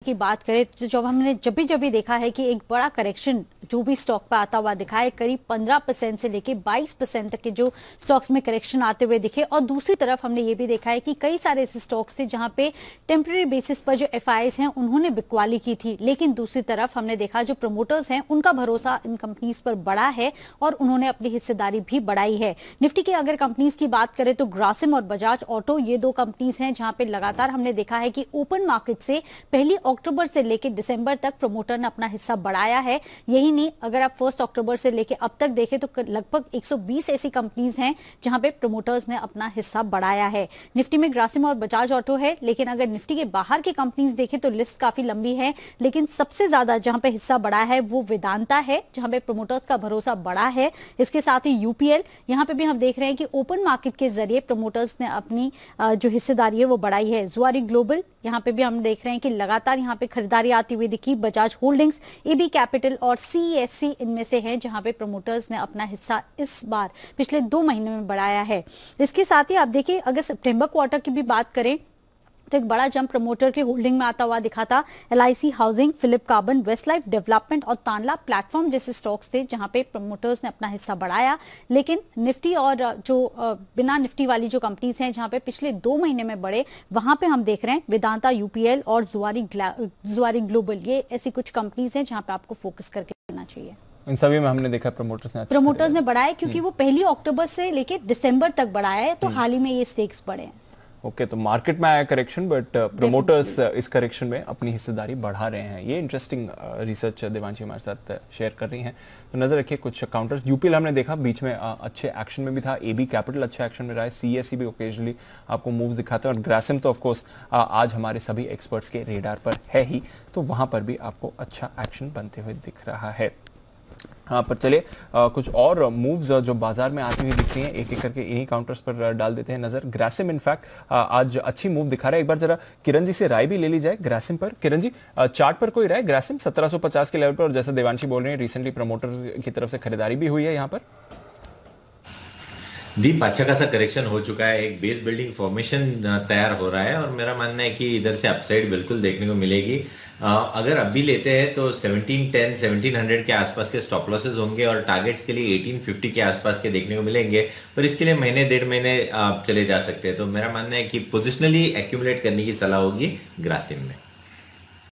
की बात करें तो जब भी देखा है कि एक बड़ा करेक्शन जो भी स्टॉक पे आता हुआ दिखा है, करीब 15% से लेके 22% तक के जो स्टॉक्स में करेक्शन आते हुए दिखे। और दूसरी तरफ हमने ये भी देखा है कि कई सारे ऐसे स्टॉक्स थे जहां पे टेम्पररी बेसिस पर जो एफआईआईज हैं उन्होंने बिकवाली की थी, लेकिन दूसरी तरफ हमने देखा जो प्रमोटर्स हैं उनका भरोसा इन कंपनीज पर बढ़ा है और उन्होंने अपनी हिस्सेदारी भी बढ़ाई है। निफ्टी की अगर कंपनीज की बात करें तो ग्रासिम और बजाज ऑटो ये दो कंपनीज हैं जहां पे लगातार हमने देखा है कि ओपन मार्केट से पहली अक्टूबर से लेकर दिसंबर तक प्रमोटर ने अपना हिस्सा बढ़ाया है। यही नहीं, अगर आप 1 अक्टूबर से लेकर अब तक देखें तो लगभग 120 ऐसी कंपनीज हैं जहां पे प्रमोटर्स ने अपना हिस्सा बढ़ाया है। निफ्टी में ग्रासिम और बजाज ऑटो है, लेकिन अगर निफ्टी के बाहर की कंपनीज देखें तो लिस्ट काफी लंबी है, लेकिन सबसे ज्यादा जहां पे हिस्सा बढ़ा है वो वेदांता है जहां पे प्रमोटर्स का भरोसा बढ़ा है। इसके साथ ही यूपीएल, यहां पे भी हम देख रहे हैं कि ओपन मार्केट के जरिए प्रमोटर्स ने अपनी जो हिस्सेदारी है वो बढ़ाई है। जुआरी ग्लोबल, यहाँ पे भी हम देख रहे हैं कि लगातार यहाँ पे खरीदारी आती हुई दिखी। बजाज होल्डिंग्स, एबी कैपिटल और सीएससी इनमें से हैं जहां पे प्रमोटर्स ने अपना हिस्सा इस बार पिछले 2 महीने में बढ़ाया है। इसके साथ ही आप देखिए अगर सितंबर क्वार्टर की भी बात करें तो एक बड़ा जंप प्रमोटर के होल्डिंग में आता हुआ दिखा था। LIC housing, Phillips Carbon, Westlife development और तानला प्लेटफॉर्म जैसे स्टॉक्स थे जहां पे प्रमोटर्स ने अपना हिस्सा बढ़ाया। लेकिन निफ्टी और जो बिना निफ्टी वाली जो कंपनीज हैं जहां पे पिछले 2 महीने में बढ़े, वहां पे हम देख रहे हैं वेदांता, यूपीएल और जुआरी ग्लोबल, ये ऐसी कुछ कंपनीज हैं जहां पे आपको फोकस करके लेना चाहिए। इन सभी में हमने देखा प्रमोटर्स ने बढ़ाया क्योंकि वो पहली अक्टूबर से लेकर दिसंबर तक बढ़ाया है, तो हाल ही में ये स्टेक्स बढ़े हैं। ओके, तो मार्केट में आया करेक्शन बट प्रमोटर्स इस करेक्शन में अपनी हिस्सेदारी बढ़ा रहे हैं। ये इंटरेस्टिंग रिसर्च देवांशी हमारे साथ शेयर कर रही हैं। तो नजर रखिए कुछ काउंटर्स। यूपीएल हमने देखा बीच में अच्छे एक्शन में भी था, एबी कैपिटल अच्छे एक्शन में रहा है, सीएससी भी ओकेजनली आपको मूव्स दिखाते हैं और ग्रासिम तो ऑफकोर्स आज हमारे सभी एक्सपर्ट्स के रेडार पर है ही, तो वहां पर भी आपको अच्छा एक्शन बनते हुए दिख रहा है। हाँ, पर चलिए कुछ और मूव्स जो बाजार में आती हुई दिख रही हैं एक एक करके इन्हीं काउंटर्स पर डाल देते हैं नजर। ग्रासिम इनफैक्ट आज अच्छी मूव दिखा रहा है। एक बार जरा किरण जी से राय भी ले ली जाए ग्रासिम पर। किरण जी, चार्ट पर कोई राय ग्रासिम 1750 के लेवल पर, और जैसा देवांशी बोल रहे हैं रिसेंटली प्रमोटर की तरफ से खरीदारी भी हुई है यहाँ पर। दीप, अच्छा खासा करेक्शन हो चुका है, एक बेस बिल्डिंग फॉर्मेशन तैयार हो रहा है और मेरा मानना है कि इधर से अपसाइड बिल्कुल देखने को मिलेगी। अगर अब भी लेते हैं तो 1710 1700 के आसपास के स्टॉप लॉसेस होंगे और टारगेट्स के लिए 1850 के आसपास के देखने को मिलेंगे, पर इसके लिए महीने 1.5 महीने चले जा सकते हैं। तो मेरा मानना है कि पोजिशनली एक्यूमुलेट करने की सलाह होगी ग्रासिम में।